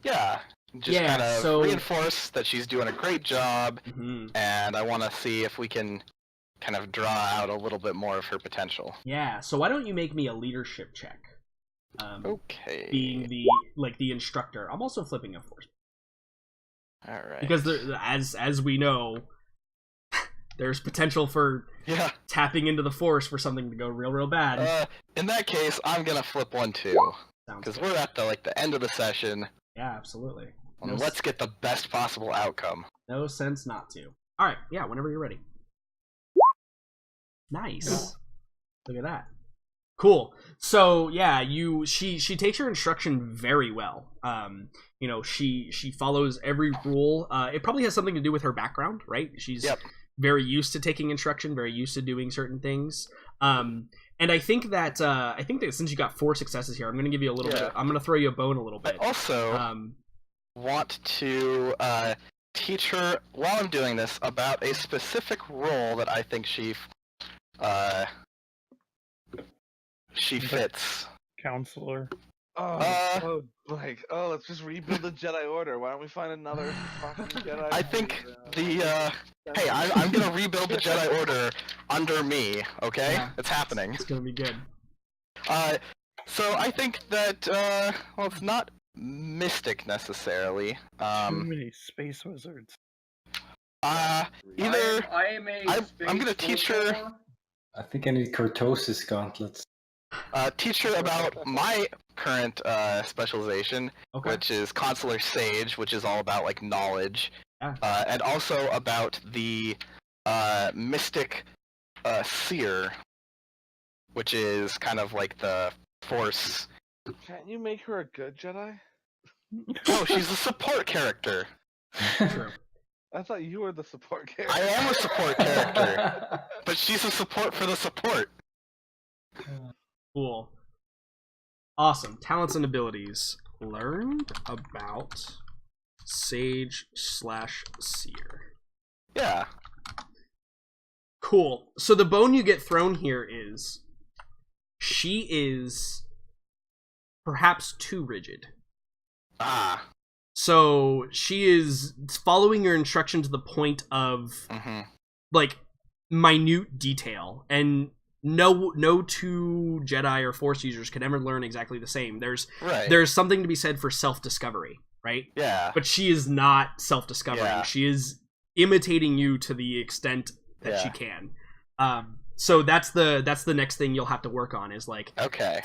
Yeah. Just kind of reinforce that she's doing a great job, Mm-hmm. and I want to see if we can kind of draw out a little bit more of her potential. Yeah. So why don't you make me a leadership check? Okay. Being the instructor, I'm also flipping a force All right. because as we know, there's potential for tapping into the force for something to go real bad. In that case, I'm gonna flip one too, because we're at the end of the session. Yeah, absolutely. And let's get the best possible outcome. No sense not to. All right, yeah, whenever you're ready. Nice. Look at that. Cool. So yeah, she takes your instruction very well. She follows every rule. It probably has something to do with her background, right? She's very used to taking instruction, very used to doing certain things. And I think that since you got 4 successes here, I'm going to give you a little bit. I'm going to throw you a bone a little bit. I also want to teach her while I'm doing this about a specific role that I think she fits. Counselor. Let's just rebuild the Jedi Order. Why don't we find another fucking Jedi? I think hey, I'm gonna rebuild the Jedi Order under me. Okay, it's happening. It's gonna be good. So I think that well, it's not mystic necessarily. Too many space wizards. Either I'm gonna teach her. I think I need Cortosis gauntlets. Teach her about my current specialization, which is Consular Sage, which is all about like knowledge, and also about the Mystic Seer, which is kind of like the Force. Can't you make her a good Jedi? No, she's a support character. True. I thought you were the support character. I am a support character, but she's a support for the support. Cool. Awesome. Talents and abilities. Learned about Sage/Seer. Yeah. Cool. So the bone you get thrown here is she is perhaps too rigid. So she is following your instruction to the point of like minute detail, and no two Jedi or Force users can ever learn exactly the same. There's something to be said for self-discovery, right? Yeah. But she is not self-discovering. Yeah. She is imitating you to the extent that she can. So that's the next thing you'll have to work on is like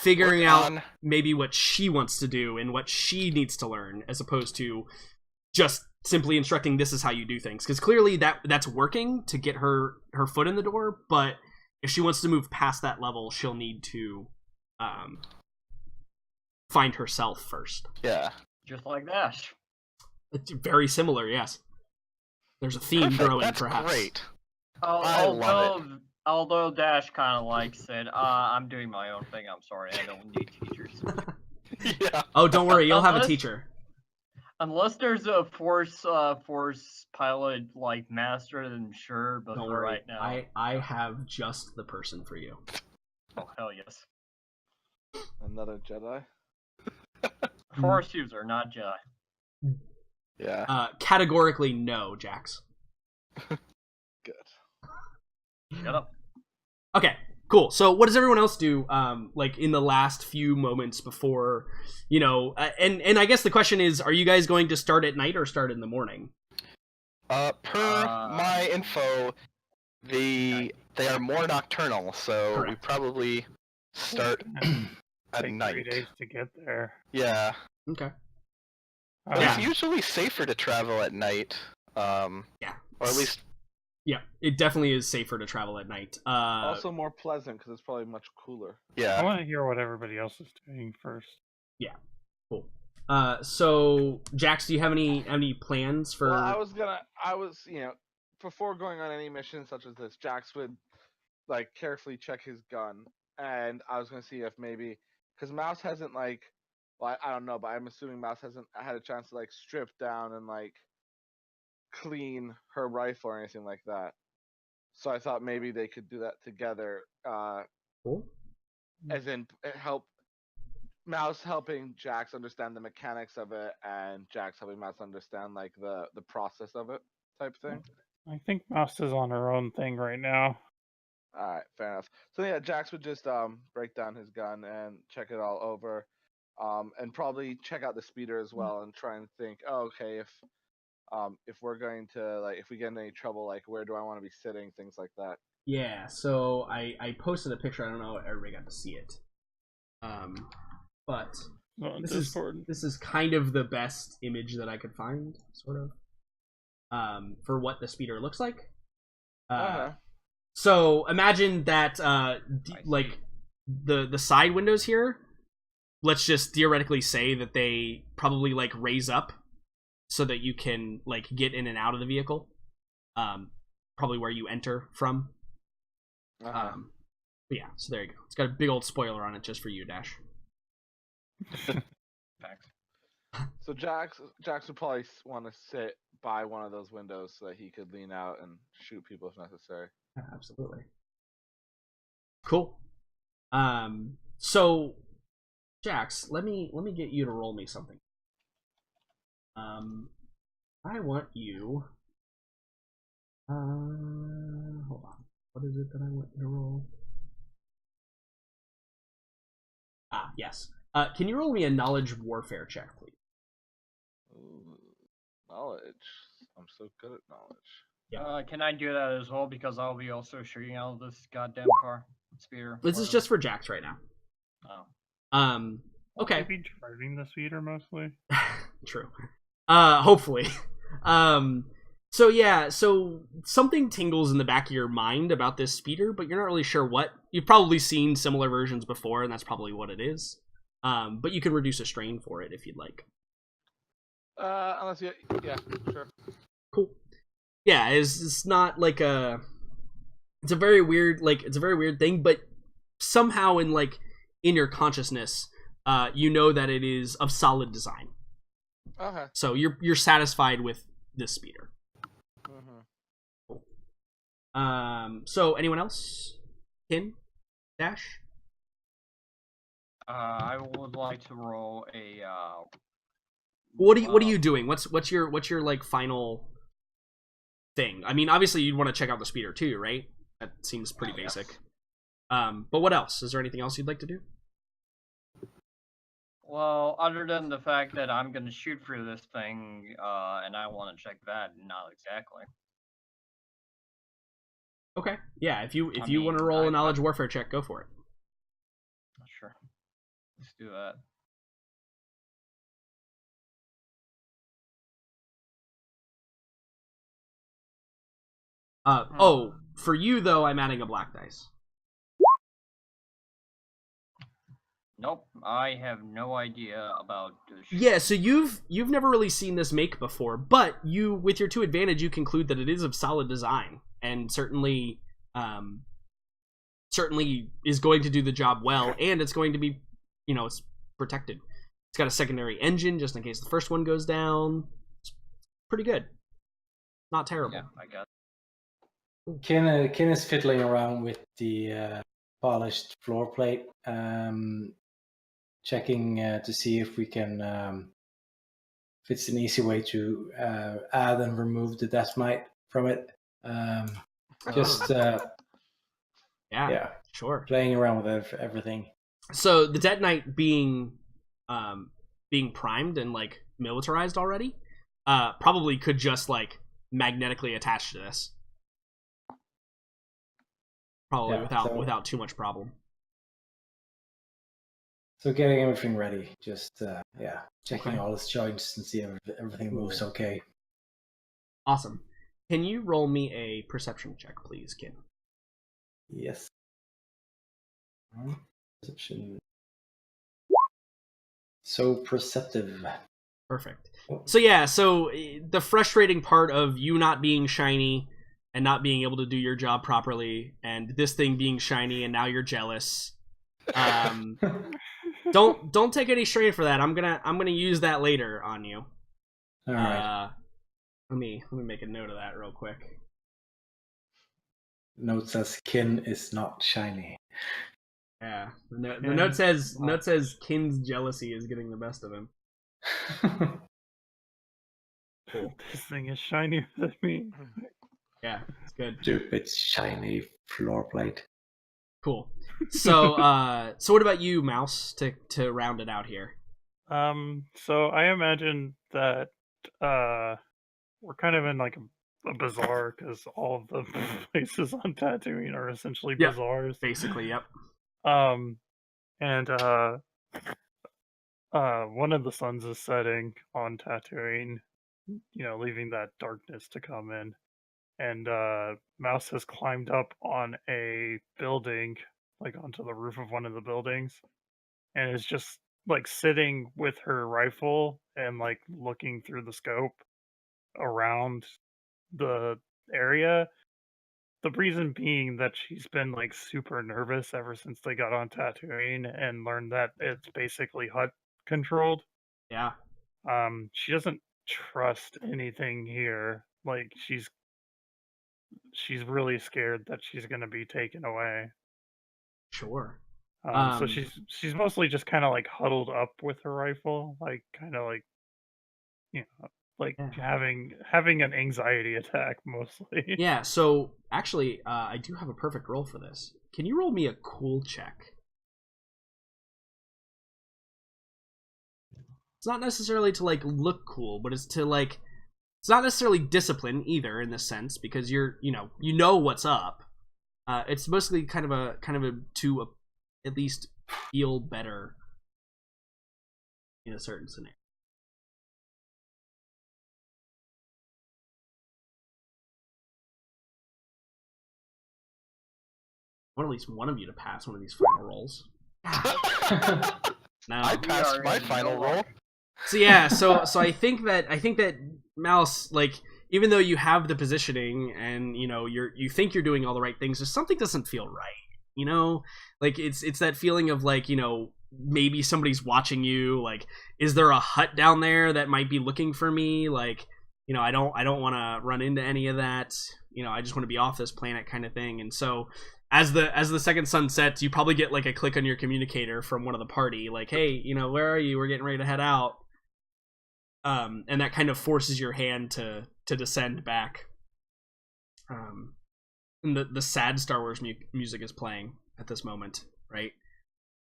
figuring out maybe what she wants to do and what she needs to learn, as opposed to just simply instructing this is how you do things. Because clearly that's working to get her foot in the door, but if she wants to move past that level, she'll need to find herself first. Yeah. Just like that. It's very similar, yes. There's a theme growing, That's perhaps. Great. I love it. Although Dash kind of likes it, I'm doing my own thing. I'm sorry, I don't need teachers. Yeah. Oh, don't worry, you'll have a teacher. Unless there's a force pilot like master, then sure. But don't for worry. right now, I have just the person for you. Oh hell yes. Another Jedi. Force user, not Jedi. Yeah. Categorically no, Jax. Good. Shut up. Okay, cool. So what does everyone else do like in the last few moments before, and I guess the question is, are you guys going to start at night or start in the morning? Per my info, they are more nocturnal, so Correct. we probably start at Take night. 3 days to get there. Yeah. Okay. But it's usually safer to travel at night. Yeah. Or at least. Yeah, it definitely is safer to travel at night. Also more pleasant because it's probably much cooler. I Yeah. want to hear what everybody else is doing first. Yeah. Cool. So Jax, do you have any plans for? Well, before going on any mission such as this, Jax would like carefully check his gun, and I was gonna see if maybe because Mouse hasn't I don't know, but I'm assuming Mouse hasn't had a chance to like strip down and like clean her rifle or anything like that. So I thought maybe they could do that together. Cool. As in help Mouse helping Jax understand the mechanics of it, and Jax helping Mouse understand like the process of it type thing. I think Mouse is on her own thing right now. All right, fair enough. So yeah, Jax would just break down his gun and check it all over, and probably check out the speeder as well and try and think, oh, okay, if we're going to like if we get in any trouble, like where do I want to be sitting, things like that. Yeah, so I posted a picture. I don't know if everybody got to see it. But On this Discord. is kind of the best image that I could find, sort of, for what the speeder looks like. So imagine that like the side windows here. Let's just theoretically say that they probably like raise up so that you can like get in and out of the vehicle. Probably where you enter from. But yeah, so there you go. It's got a big old spoiler on it just for you, Dash. Thanks. So Jax would probably want to sit by one of those windows so that he could lean out and shoot people if necessary. Yeah, absolutely. Cool. So Jax, let me get you to roll me something. I want you. Hold on. What is it that I want you to roll? Ah, yes. Can you roll me a knowledge warfare check, please? Ooh, knowledge. I'm so good at knowledge. Yeah. Can I do that as well? Because I'll be also shooting out this goddamn car. Speeder. This is just for Jax right now. Oh. Okay. I'd be driving the speeder mostly. True. Hopefully. So yeah, so something tingles in the back of your mind about this speeder, but you're not really sure what. You've probably seen similar versions before, and that's probably what it is. But you can reduce a strain for it if you'd like. Unless you, yeah, sure. Cool. Yeah, it's not like a. It's a very weird thing, but somehow in your consciousness, you know that it is of solid design. Okay. So you're satisfied with this speeder. Mm-hmm. So anyone else? Kin? Dash? I would like to roll a. What are you doing? What's your like final thing? I mean, obviously you'd want to check out the speeder too, right? That seems pretty basic. Yes. But what else? Is there anything else you'd like to do? Well, other than the fact that I'm gonna shoot through this thing, and I want to check that, not exactly. Okay. Yeah, if you I want to mean, roll a I- knowledge warfare check, go for it. Sure. Let's do that. Oh, for you though, I'm adding a black dice. Nope, I have no idea about this. Yeah, so you've never really seen this make before, but you, with your 2 advantage, you conclude that it is of solid design and certainly is going to do the job well, and it's going to be, it's protected. It's got a secondary engine just in case the first one goes down. It's pretty good. Not terrible. Yeah, I got it. Kin is fiddling around with the polished floor plate, checking to see if we can, if it's an easy way to add and remove the deathmite from it. Just yeah, sure. Playing around with everything. So the detonite being primed and militarized already, probably could just magnetically attach to this. Probably without too much problem. So getting everything ready, just checking Okay. all its joints and see if everything moves okay. Awesome. Can you roll me a perception check, please, Kin? Yes. Perception. So perceptive. Perfect. So yeah, so the frustrating part of you not being shiny and not being able to do your job properly, and this thing being shiny and now you're jealous. Don't take any strain for that. I'm gonna use that later on you. All right. Let me make a note of that real quick. Note says Kin is not shiny. Yeah, the note says Kin's jealousy is getting the best of him. Cool. This thing is shinier than me. Yeah, it's good. Stupid shiny floor plate. Cool. So, so what about you, Mouse? To round it out here. So I imagine that we're kind of in like a bazaar because all of the places on Tatooine are essentially Yeah. bazaars. Basically, yep. And one of the suns is setting on Tatooine, leaving that darkness to come in. And Mouse has climbed up on a building, like onto the roof of one of the buildings, and is just like sitting with her rifle and like looking through the scope around the area. The reason being that she's been like super nervous ever since they got on Tatooine and learned that it's basically hut controlled. Yeah. She doesn't trust anything here. Like she's really scared that she's gonna be taken away. Sure. So she's mostly just kind of like huddled up with her rifle, like kind of like like having an anxiety attack mostly. Yeah. So actually, I do have a perfect roll for this. Can you roll me a cool check? It's not necessarily to like look cool, but it's to like. It's not necessarily discipline either in this sense because you know what's up. It's mostly kind of a to at least feel better in a certain scenario. I want at least one of you to pass one of these final rolls. No. I passed my final roll. So yeah, so I think that Mouse, like, even though you have the positioning and you think you're doing all the right things, just something doesn't feel right. Like it's that feeling of like maybe somebody's watching you. Like, is there a hut down there that might be looking for me? Like, I don't want to run into any of that. I just want to be off this planet, kind of thing. And so as the second sun sets, you probably get like a click on your communicator from one of the party, like, hey, where are you? We're getting ready to head out. And that kind of forces your hand to descend back. And the sad Star Wars music is playing at this moment, right?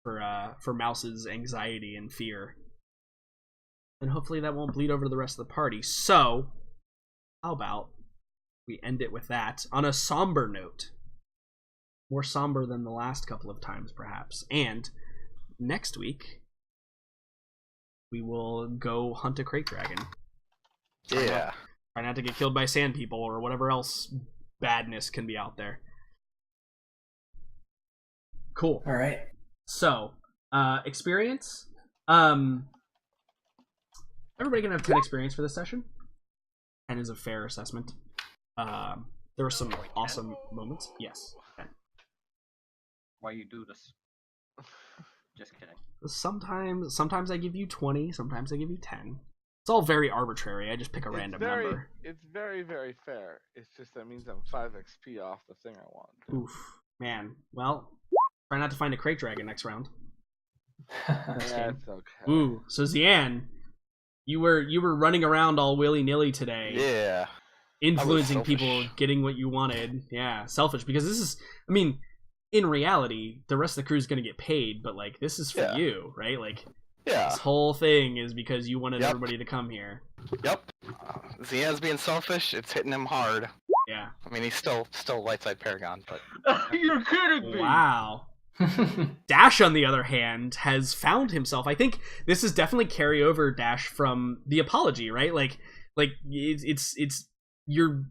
For Mouse's anxiety and fear. And hopefully that won't bleed over to the rest of the party. So, how about we end it with that on a somber note? More somber than the last couple of times, perhaps. And next week, we will go hunt a crate dragon. Yeah. Try not to get killed by sand people or whatever else badness can be out there. Cool. All right. So, experience. Everybody can have 10 experience for this session. 10 is a fair assessment. There were some awesome moments. Yes. 10. Why you do this? Just kidding. Sometimes I give you 20, sometimes I give you 10. It's all very arbitrary. I just pick a random number. It's very, very fair. It's just that means I'm 5 XP off the thing I want. Oof, man. Well, try not to find a crate dragon next round. That's okay. Ooh, so Zian, you were running around all willy-nilly today. Yeah. Influencing people, getting what you wanted. Yeah, selfish, because this is, I mean, in reality, the rest of the crew is going to get paid, but like, this is for you, right? Like, this whole thing is because you wanted everybody to come here. Yep. Zian's being selfish. It's hitting him hard. Yeah. I mean, he's still light side Paragon, but You're kidding me. Wow. Dash, on the other hand, has found himself. I think this is definitely carryover Dash from the apology, right? Like it's you're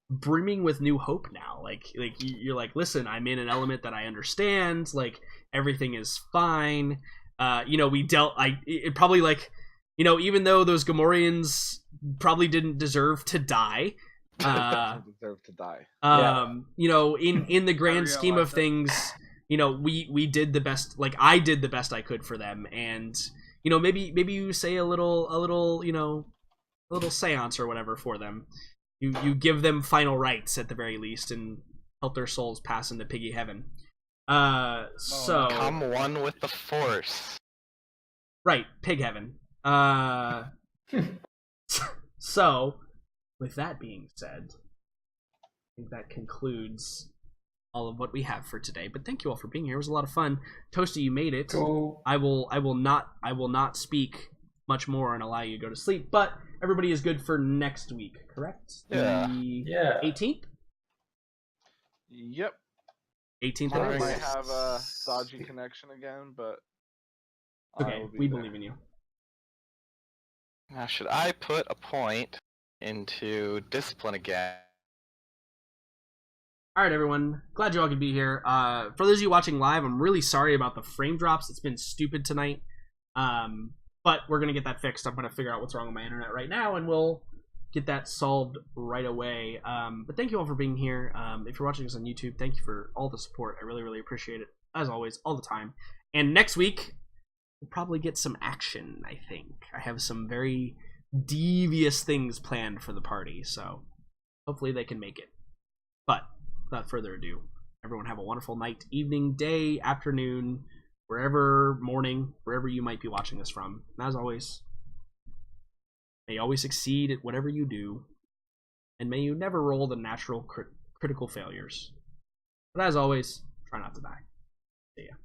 brimming with new hope now. Like you're like, listen, I'm in an element that I understand. Like, everything is fine. It probably, like, even though those Gamorreans probably didn't deserve to die. Deserve to die. In the grand scheme of things, we did the best. Like, I did the best I could for them, and maybe you say a little seance or whatever for them. You give them final rites at the very least, and help their souls pass into piggy heaven. So come one with the Force. Right, pig heaven. So, with that being said, think that concludes all of what we have for today. But thank you all for being here. It was a lot of fun. Toasty, you made it. Cool. I will not speak much more and allow you to go to sleep. But everybody is good for next week, correct? Yeah. Yeah. 18th. Yep. 18th. I it might is. have a dodgy connection again, but Okay, we believe in you. Now, should I put a point into discipline again? All right, everyone. Glad you all could be here. For those of you watching live, I'm really sorry about the frame drops. It's been stupid tonight. But we're going to get that fixed. I'm going to figure out what's wrong with my internet right now, and we'll get that solved right away. But thank you all for being here. If you're watching this on YouTube, thank you for all the support. I really, really appreciate it, as always, all the time. And next week, we'll probably get some action, I think. I have some very devious things planned for the party, so hopefully they can make it. But without further ado, everyone have a wonderful night, evening, day, afternoon, morning, wherever you might be watching this from. And as always, may you always succeed at whatever you do, and may you never roll the natural critical failures. But as always, try not to die. See ya.